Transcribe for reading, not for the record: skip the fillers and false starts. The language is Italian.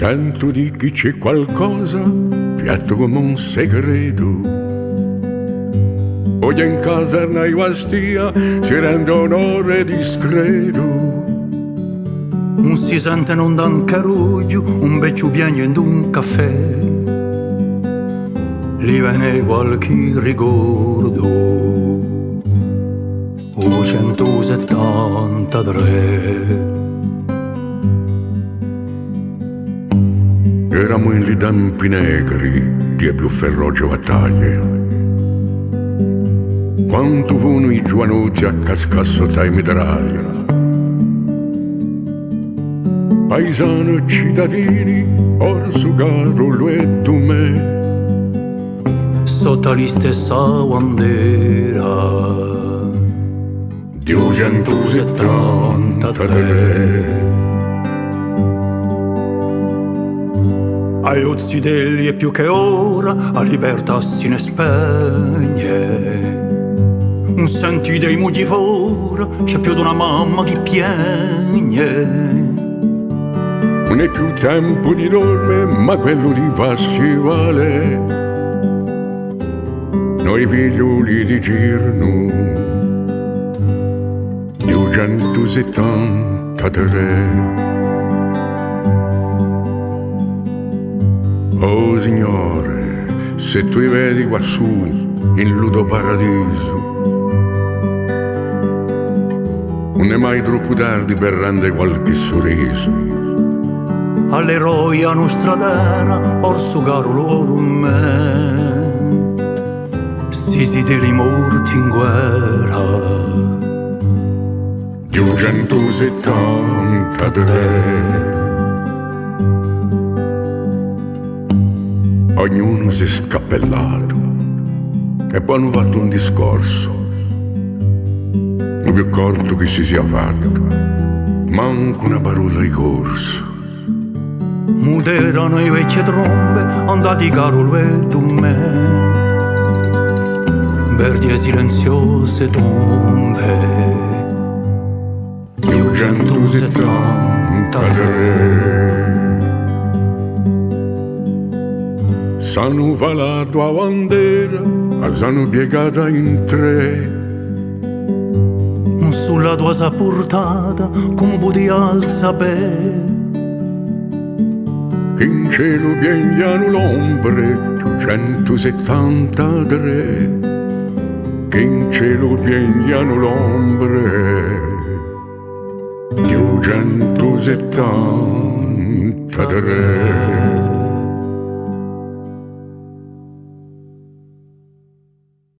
Sento di chi c'è qualcosa, piatto come un segreto. Oggi in casa nei guastia si rende onore discreto. Non si sente non dan caruggio, un beccio piagno in un caffè. Gli viene qualche ricordo, o 173. Eravamo in tempi negri di più feroce battaglie. Quanto furono i giovanotti a cascare sotto i mitraglia. Paesano e cittadini, orso caro lo e tu me. Sotto la stessa bandiera di 173. Agli occideli è più che ora, la libertà si ne spegne. Un senti dei mugi fora, c'è più di una mamma che piagne. Non è più tempo di dorme, ma quello di farsi vale. Noi figlioli di Girno, di 173. Oh Signore, se tu vedi quassù in ludo paradiso, non è mai troppo tardi per rendere qualche sorriso. All'eroe a nostra terra, orso caro loro me, si siete rimorti in guerra. Di 173. Ognuno si è scappellato e poi hanno fatto un discorso. Non più corto che si sia fatto, manco una parola di corso. Muterano i vecchie trombe, andati caro e tu me. Verdi e silenziose tombe di 173. S'hanno fa tua bandera, s'hanno piegata in tre. Sulla tua sapportata, come potevi sapere? Che in cielo pigliano l'ombre più 173. Che in cielo pigliano l'ombre più 173.